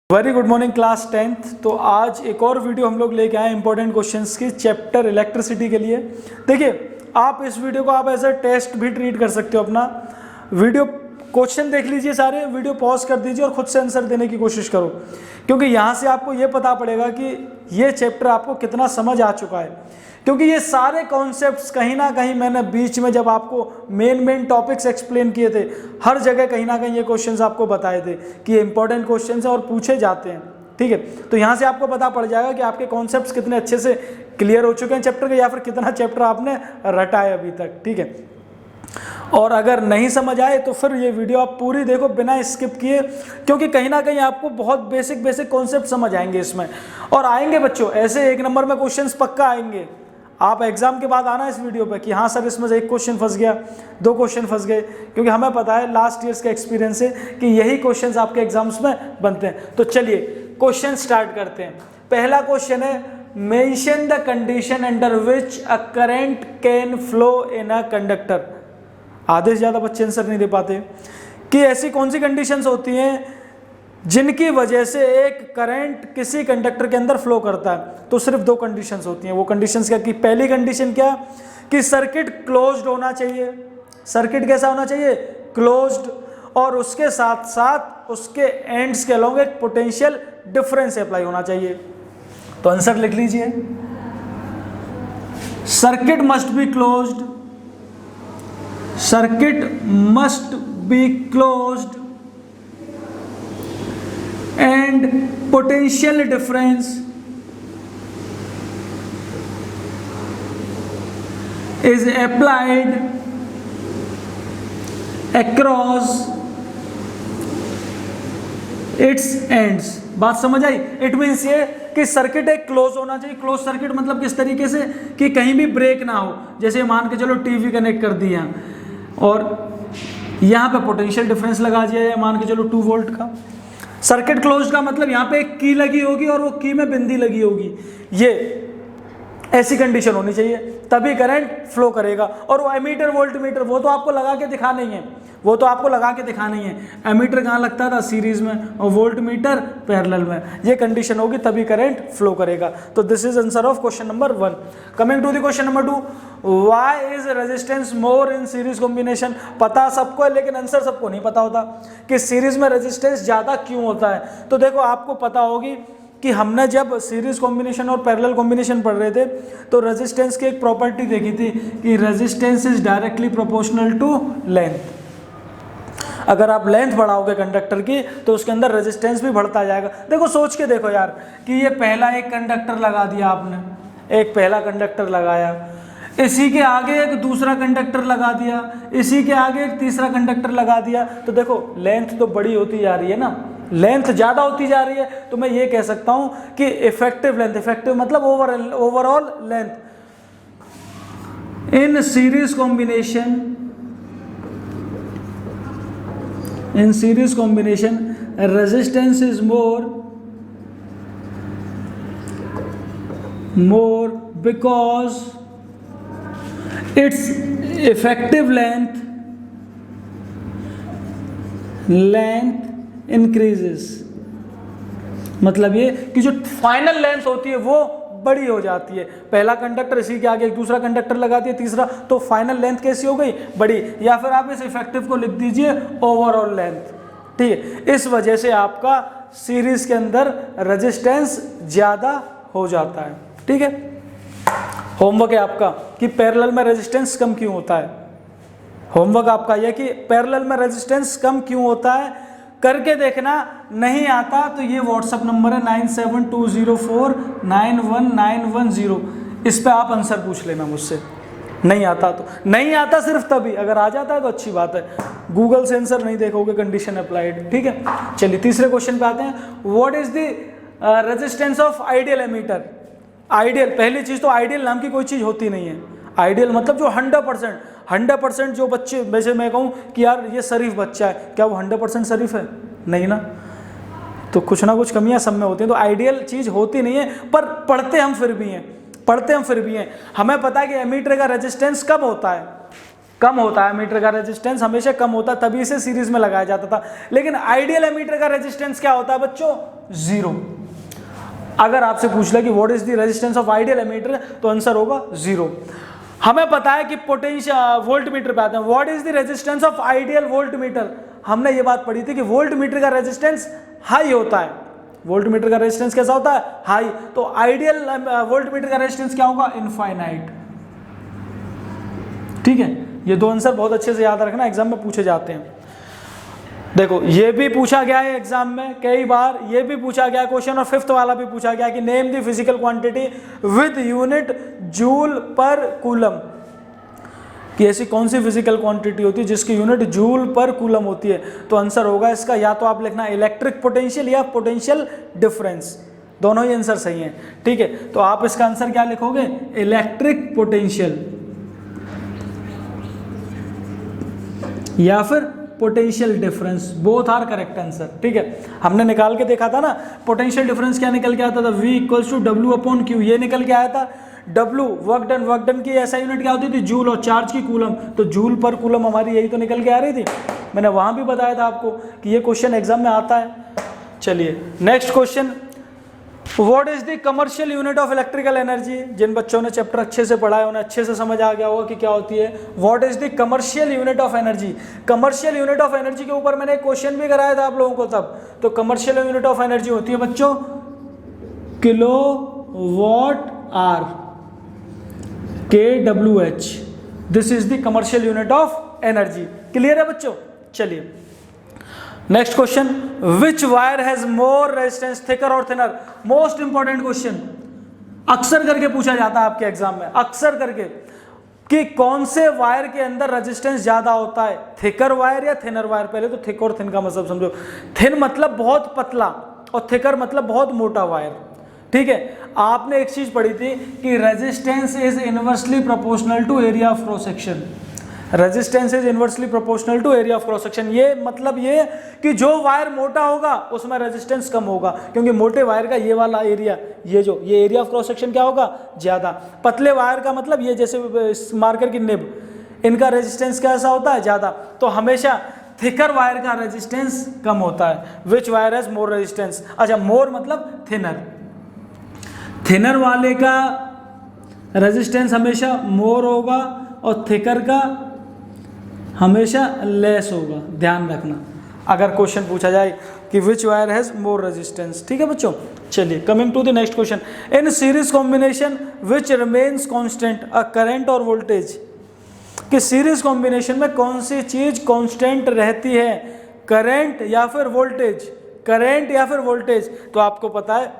Very good morning class 10th। तो आज एक और वीडियो हम लोग लेके आए इंपॉर्टेंट क्वेश्चंस की चैप्टर इलेक्ट्रिसिटी के लिए। देखिए, आप इस वीडियो को आप एज अ टेस्ट भी ट्रीट कर सकते हो। अपना वीडियो क्वेश्चन देख लीजिए, सारे वीडियो पॉज कर दीजिए और खुद से आंसर देने की कोशिश करो, क्योंकि यहाँ से आपको ये पता पड़ेगा कि ये चैप्टर आपको कितना समझ आ चुका है। क्योंकि ये सारे कॉन्सेप्ट्स कहीं ना कहीं मैंने बीच में जब आपको मेन टॉपिक्स एक्सप्लेन किए थे, हर जगह कहीं ना कहीं ये क्वेश्चंस आपको बताए थे कि ये इंपॉर्टेंट क्वेश्चंस हैं और पूछे जाते हैं। ठीक है, तो यहाँ से आपको पता पड़ जाएगा कि आपके कॉन्सेप्ट्स कितने अच्छे से क्लियर हो चुके हैं चैप्टर के, या फिर कितना चैप्टर आपने रटा है अभी तक। ठीक है, और अगर नहीं समझ आए तो फिर ये वीडियो आप पूरी देखो बिना स्किप किए, क्योंकि कहीं ना कहीं आपको बहुत बेसिक कॉन्सेप्ट समझ आएंगे इसमें। और आएंगे बच्चों, ऐसे एक नंबर में क्वेश्चंस पक्का आएंगे। आप एग्जाम के बाद आना इस वीडियो पे कि हाँ सर इसमें से एक क्वेश्चन फंस गया, दो क्वेश्चन फंस गए, क्योंकि हमें पता है लास्ट ईयर्स का एक्सपीरियंस है कि यही क्वेश्चंस आपके एग्जाम्स में बनते हैं। तो चलिए क्वेश्चन स्टार्ट करते हैं। पहला क्वेश्चन है, mention the condition under which a current can flow in a conductor. आधे से ज़्यादा बच्चे आंसर नहीं दे पाते कि ऐसी कौन सी कंडीशंस होती हैं जिनकी वजह से एक करंट किसी कंडक्टर के अंदर फ्लो करता है। तो सिर्फ दो कंडीशंस होती हैं। वो कंडीशंस क्या कि पहली कंडीशन क्या कि सर्किट क्लोज्ड होना चाहिए। सर्किट कैसा होना चाहिए? क्लोज्ड, और उसके साथ साथ उसके एंड्स के अलोंग एक पोटेंशियल डिफरेंस अप्लाई होना चाहिए। तो आंसर लिख लीजिए, circuit must be closed, circuit must be closed and potential difference is applied across its ends। बात समझ आई? इट मीन्स ये कि सर्किट एक क्लोज होना चाहिए। क्लोज सर्किट मतलब किस तरीके से कि कहीं भी ब्रेक ना हो। जैसे मान के चलो टीवी कनेक्ट कर दिया और यहाँ पे पोटेंशियल डिफरेंस लगा दिया, मान के चलो 2 वोल्ट का। सर्किट क्लोज का मतलब यहाँ पे एक की लगी होगी और वो की में बिंदी लगी होगी। ये ऐसी कंडीशन होनी चाहिए, तभी करंट फ्लो करेगा। और वो एमीटर वोल्टमीटर वो तो आपको लगा के दिखाना ही है, वो तो आपको लगा के दिखाना ही है। एमीटर कहाँ लगता था? सीरीज में, और वोल्टमीटर पैरेलल में। ये कंडीशन होगी तभी करंट फ्लो करेगा। तो this is answer of question number 1। Coming to the question number 2, why is resistance more in series combination. पता सबको है लेकिन आंसर सबको नहीं पता होता कि सीरीज में रेजिस्टेंस ज़्यादा क्यों होता है। तो देखो, आपको पता होगी कि हमने जब सीरीज कॉम्बिनेशन और पैरेलल कॉम्बिनेशन पढ़ रहे थे तो रेजिस्टेंस की एक प्रॉपर्टी देखी थी कि resistance is directly proportional to length. अगर आप लेंथ बढ़ाओगे कंडक्टर की तो उसके अंदर रेजिस्टेंस भी बढ़ता जाएगा। देखो, सोच के देखो यार कि ये पहला एक कंडक्टर लगा दिया आपने, एक पहला कंडक्टर लगाया, इसी के आगे एक दूसरा कंडक्टर लगा दिया, इसी के आगे एक तीसरा कंडक्टर लगा दिया। तो देखो लेंथ तो बड़ी होती जा रही है ना, लेंथ ज़्यादा होती जा रही है। तो मैं ये कह सकता हूँ कि इफेक्टिव लेंथ, इफेक्टिव मतलब overall length in series combination resistance is more because it's effective length increases. मतलब ये कि जो फाइनल लेंथ होती है वो बड़ी हो जाती है। पहला कंडक्टर, इसी के आगे एक दूसरा कंडक्टर लगा दिया, तीसरा, तो फाइनल लेंथ कैसी हो गई? बड़ी। या फिर आप इस इफेक्टिव को लिख दीजिए ओवरऑल लेंथ। ठीक है, इस वजह से आपका सीरीज के अंदर रेजिस्टेंस ज्यादा हो जाता है। ठीक है, होमवर्क है आपका कि पैरेलल में रेजिस्टेंस कम क्यों होता है। होमवर्क आपका यह कि पैरेलल में रेजिस्टेंस कम क्यों होता है करके देखना। नहीं आता तो ये व्हाट्सएप नंबर है 9720491910। इस पे आप आंसर पूछ लेना मुझसे। नहीं आता तो नहीं आता, सिर्फ तभी। अगर आ जाता है तो अच्छी बात है, गूगल से आंसर नहीं देखोगे, कंडीशन अप्लाइड। ठीक है, चलिए तीसरे क्वेश्चन पे आते हैं। What is the resistance of ideal ammeter. Ideal, पहली चीज तो आइडियल नाम की कोई चीज होती नहीं है। आइडियल मतलब जो 100% जो बच्चे, वैसे मैं कहूँ कि यार ये शरीफ बच्चा है, क्या वो 100% शरीफ है? नहीं ना, तो कुछ ना कुछ कमियां सब में होती हैं। तो आइडियल चीज़ होती नहीं है, पर पढ़ते हम फिर भी हैं। हमें पता है कि एमीटर का रेजिस्टेंस कब होता है, कम होता है, एमीटर का रेजिस्टेंस हमेशा कम होता है, तभी इसे सीरीज में लगाया जाता था। लेकिन आइडियल एमीटर का रेजिस्टेंस क्या होता है बच्चों? 0। अगर आपसे पूछ ले कि what is the resistance of ideal ammeter, तो आंसर होगा 0। हमें पता है कि पोटेंशियल वोल्टमीटर पे आते हैं, what is the resistance of ideal voltmeter. हमने ये बात पढ़ी थी कि वोल्टमीटर का रेजिस्टेंस हाई होता है। वोल्टमीटर का रेजिस्टेंस कैसा होता है? हाई। तो आइडियल वोल्टमीटर का रेजिस्टेंस क्या होगा? इनफाइनाइट। ठीक है, ये दो आंसर बहुत अच्छे से याद रखना, एग्जाम में पूछे जाते हैं। देखो ये भी पूछा गया है एग्जाम में कई बार, ये भी पूछा गया क्वेश्चन, और 5th वाला भी पूछा गया कि name the physical quantity with unit joule पर कूलम, कि ऐसी कौन सी फिजिकल क्वांटिटी होती है जिसकी यूनिट जूल पर कूलम होती है। तो आंसर होगा इसका, या तो आप लिखना इलेक्ट्रिक पोटेंशियल या पोटेंशियल डिफरेंस, दोनों ही आंसर सही हैं। ठीक है, तो आप इसका आंसर क्या लिखोगे? इलेक्ट्रिक पोटेंशियल या फिर potential difference, both are correct answer. ठीक है, हमने निकाल के देखा था ना, पोटेंशियल डिफरेंस क्या निकल के आता था? V = W/Q, ये निकल के आया था। W वर्क डन की ऐसा यूनिट क्या होती थी? जूल, और चार्ज की कूलम, तो जूल पर कूलम हमारी यही तो निकल के आ रही थी। मैंने वहां भी बताया था आपको कि ये क्वेश्चन एग्जाम में आता है। चलिए next question, what is the commercial unit of electrical energy. जिन बच्चों ने चैप्टर अच्छे से पढ़ा है उन्हें अच्छे से समझ आ गया होगा कि क्या होती है। What is the commercial unit of energy. Commercial unit of energy के ऊपर मैंने एक क्वेश्चन भी कराया था आप लोगों को तब। तो कमर्शियल यूनिट ऑफ एनर्जी होती है बच्चों kilowatt hour, kWh। This is the commercial unit of energy. Clear है बच्चों? चलिए next question, which wire has more resistance, thicker और थिनर। मोस्ट इंपॉर्टेंट क्वेश्चन, अक्सर करके पूछा जाता है आपके एग्जाम में, अक्सर करके, कि कौन से वायर के अंदर रेजिस्टेंस ज्यादा होता है, थिकर वायर या थिनर वायर। पहले तो थिक और थिन का मतलब समझो। थिन मतलब बहुत पतला और थिकर मतलब बहुत मोटा वायर। ठीक है, आपने एक चीज पढ़ी थी कि resistance is inversely proportional to area of cross section. Resistance is inversely proportional to area of cross section. ये मतलब ये कि जो वायर मोटा होगा उसमें रेजिस्टेंस कम होगा, क्योंकि मोटे वायर का ये वाला एरिया, ये एरिया ऑफ क्रॉस सेक्शन क्या होगा? ज्यादा। पतले वायर का मतलब ये जैसे मार्कर की निब, इनका रेजिस्टेंस कैसा होता है? ज्यादा। तो हमेशा थिकर वायर का रेजिस्टेंस कम होता है। विच वायर हैज मोर रेजिस्टेंस। अच्छा, मोर मतलब थिनर, थिनर वाले का रेजिस्टेंस हमेशा मोर होगा और थिकर का हमेशा लेस होगा। ध्यान रखना अगर क्वेश्चन पूछा जाए कि which wire has more resistance. ठीक है बच्चों, चलिए coming to the next question, in series combination which remains constant, a current और वोल्टेज। कि सीरीज कॉम्बिनेशन में कौन सी चीज कांस्टेंट रहती है, करंट या फिर वोल्टेज। करंट या फिर वोल्टेज, तो आपको पता है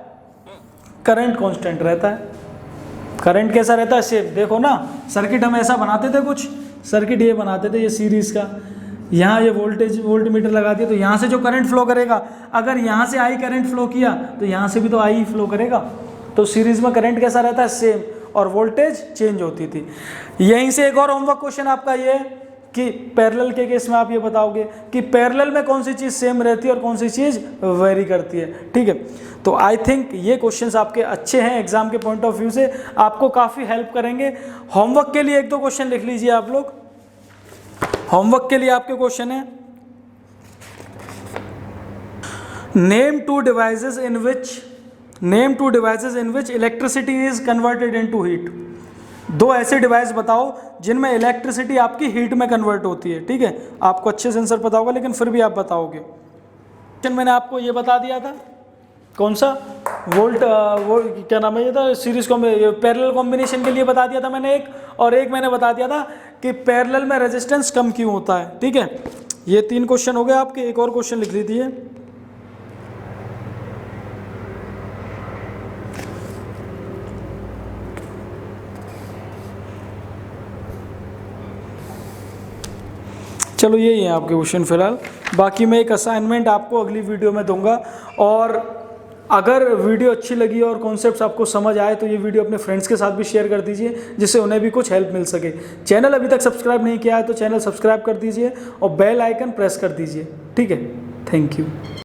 करंट कांस्टेंट रहता है। करंट कैसा रहता है? सेम। देखो ना, सर्किट हम ऐसा बनाते थे, कुछ सर्किट ये बनाते थे, ये सीरीज का, यहाँ ये वोल्टमीटर लगा दिया, तो यहाँ से जो करंट फ्लो करेगा, अगर यहाँ से आई करंट फ्लो किया तो यहाँ से भी तो आई फ्लो करेगा। तो सीरीज में करंट कैसा रहता है? सेम, और वोल्टेज चेंज होती थी। यहीं से एक और होमवर्क क्वेश्चन आपका ये कि पैरेलल के केस में आप ये बताओगे कि पैरेलल में कौन सी चीज़ सेम रहती है और कौन सी चीज़ वेरी करती है। ठीक है, तो आई थिंक ये क्वेश्चंस आपके अच्छे हैं, एग्जाम के पॉइंट ऑफ व्यू से आपको काफ़ी हेल्प करेंगे। होमवर्क के लिए एक दो क्वेश्चन लिख लीजिए आप लोग। होमवर्क के लिए आपके क्वेश्चन है, name two devices in which electricity is converted into heat. दो ऐसे डिवाइस बताओ जिनमें इलेक्ट्रिसिटी आपकी हीट में कन्वर्ट होती है। ठीक है, आपको अच्छे से आंसर पता होगा, लेकिन फिर भी आप बताओगे। क्वेश्चन मैंने आपको ये बता दिया था, कौन सा? क्या नाम है ये था, सीरीज पैरेलल कॉम्बिनेशन के लिए बता दिया था मैंने एक, और एक मैंने बता दिया था कि पैरेलल में रेजिस्टेंस कम क्यों होता है। ठीक है, ये 3 क्वेश्चन हो गए आपके। एक और क्वेश्चन लिख लीजिए, चलो यही है आपके क्वेश्चन फिलहाल। बाकी मैं एक असाइनमेंट आपको अगली वीडियो में दूंगा, और अगर वीडियो अच्छी लगी और कॉन्सेप्ट्स आपको समझ आए तो ये वीडियो अपने फ्रेंड्स के साथ भी शेयर कर दीजिए, जिससे उन्हें भी कुछ हेल्प मिल सके। चैनल अभी तक सब्सक्राइब नहीं किया है तो चैनल सब्सक्राइब कर दीजिए और बेल आइकन प्रेस कर दीजिए। ठीक है, थैंक यू।